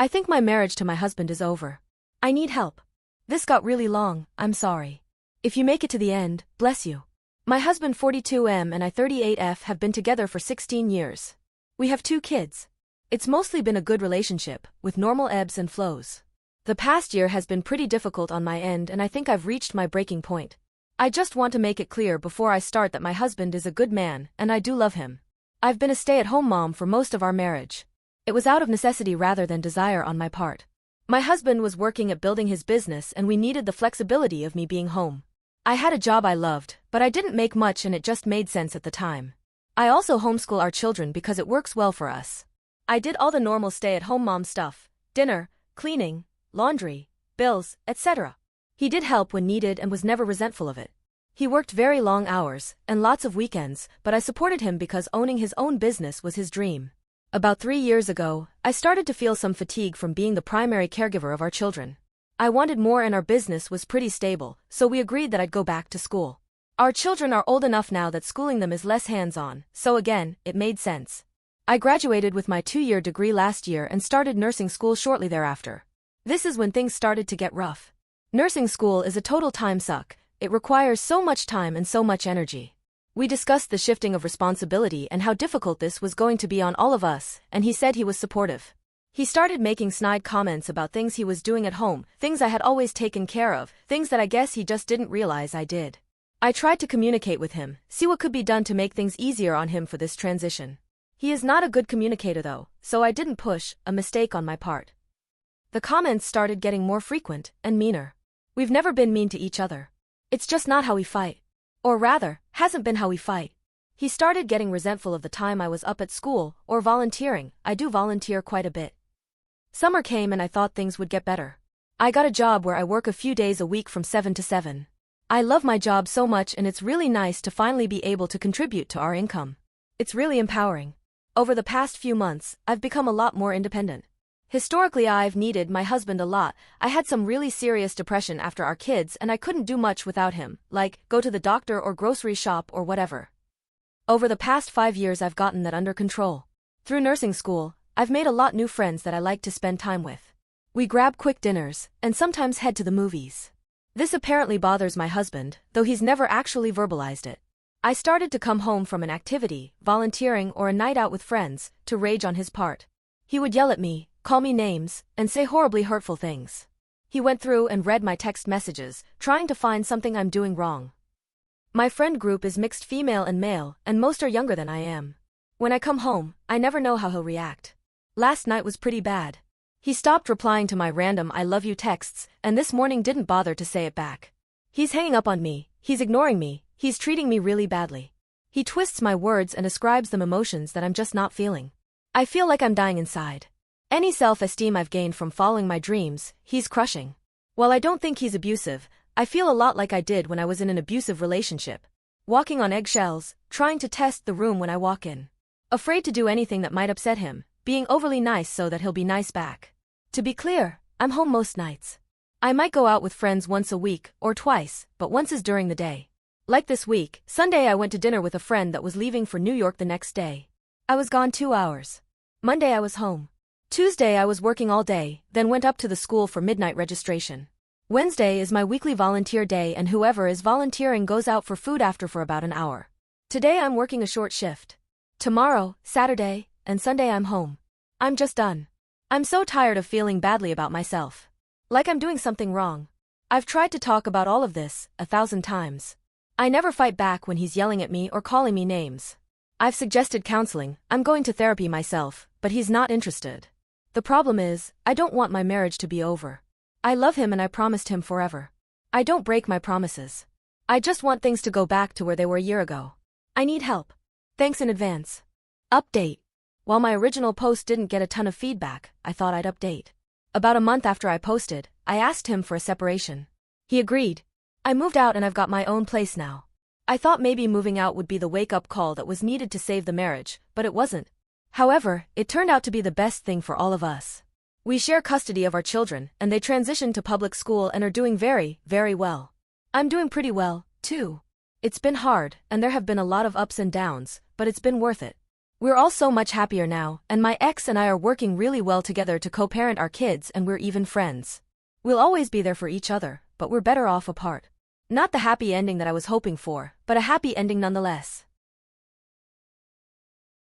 I think my marriage to my husband is over. I need help. This got really long, I'm sorry. If you make it to the end, bless you. My husband 42M and I 38F have been together for 16 years. We have 2 kids. It's mostly been a good relationship, with normal ebbs and flows. The past year has been pretty difficult on my end and I think I've reached my breaking point. I just want to make it clear before I start that my husband is a good man and I do love him. I've been a stay-at-home mom for most of our marriage. It was out of necessity rather than desire on my part. My husband was working at building his business and we needed the flexibility of me being home. I had a job I loved, but I didn't make much and it just made sense at the time. I also homeschool our children because it works well for us. I did all the normal stay-at-home mom stuff, dinner, cleaning, laundry, bills, etc. He did help when needed and was never resentful of it. He worked very long hours and lots of weekends, but I supported him because owning his own business was his dream. About 3 years ago, I started to feel some fatigue from being the primary caregiver of our children. I wanted more and our business was pretty stable, so we agreed that I'd go back to school. Our children are old enough now that schooling them is less hands-on, so again, it made sense. I graduated with my 2-year degree last year and started nursing school shortly thereafter. This is when things started to get rough. Nursing school is a total time suck. It requires so much time and so much energy. We discussed the shifting of responsibility and how difficult this was going to be on all of us, and he said he was supportive. He started making snide comments about things he was doing at home, things I had always taken care of, things that I guess he just didn't realize I did. I tried to communicate with him, see what could be done to make things easier on him for this transition. He is not a good communicator though, so I didn't push, a mistake on my part. The comments started getting more frequent and meaner. We've never been mean to each other. It's just not how we fight. Or rather, hasn't been how we fight. He started getting resentful of the time I was up at school or volunteering. I do volunteer quite a bit. Summer came and I thought things would get better. I got a job where I work a few days a week from 7 to 7. I love my job so much and it's really nice to finally be able to contribute to our income. It's really empowering. Over the past few months, I've become a lot more independent. Historically I've needed my husband a lot. I had some really serious depression after our kids and I couldn't do much without him, like go to the doctor or grocery shop or whatever. Over the past 5 years I've gotten that under control. Through nursing school, I've made a lot new friends that I like to spend time with. We grab quick dinners, and sometimes head to the movies. This apparently bothers my husband, though he's never actually verbalized it. I started to come home from an activity, volunteering or a night out with friends, to rage on his part. He would yell at me, call me names, and say horribly hurtful things. He went through and read my text messages, trying to find something I'm doing wrong. My friend group is mixed female and male, and most are younger than I am. When I come home, I never know how he'll react. Last night was pretty bad. He stopped replying to my random I love you texts, and this morning didn't bother to say it back. He's hanging up on me, he's ignoring me, he's treating me really badly. He twists my words and ascribes them emotions that I'm just not feeling. I feel like I'm dying inside. Any self-esteem I've gained from following my dreams, he's crushing. While I don't think he's abusive, I feel a lot like I did when I was in an abusive relationship. Walking on eggshells, trying to test the room when I walk in. Afraid to do anything that might upset him. Being overly nice so that he'll be nice back. To be clear, I'm home most nights. I might go out with friends once a week, or twice, but once is during the day. Like this week, Sunday I went to dinner with a friend that was leaving for New York the next day. I was gone 2 hours. Monday I was home. Tuesday I was working all day, then went up to the school for midnight registration. Wednesday is my weekly volunteer day and whoever is volunteering goes out for food after for about an hour. Today I'm working a short shift. Tomorrow, Saturday, and Sunday I'm home. I'm just done. I'm so tired of feeling badly about myself. Like I'm doing something wrong. I've tried to talk about all of this 1,000 times. I never fight back when he's yelling at me or calling me names. I've suggested counseling, I'm going to therapy myself, but he's not interested. The problem is, I don't want my marriage to be over. I love him and I promised him forever. I don't break my promises. I just want things to go back to where they were a year ago. I need help. Thanks in advance. Update. While my original post didn't get a ton of feedback, I thought I'd update. About a month after I posted, I asked him for a separation. He agreed. I moved out and I've got my own place now. I thought maybe moving out would be the wake-up call that was needed to save the marriage, but it wasn't. However, it turned out to be the best thing for all of us. We share custody of our children, and they transitioned to public school and are doing very, very well. I'm doing pretty well, too. It's been hard, and there have been a lot of ups and downs, but it's been worth it. We're all so much happier now, and my ex and I are working really well together to co-parent our kids, and we're even friends. We'll always be there for each other, but we're better off apart. Not the happy ending that I was hoping for, but a happy ending nonetheless.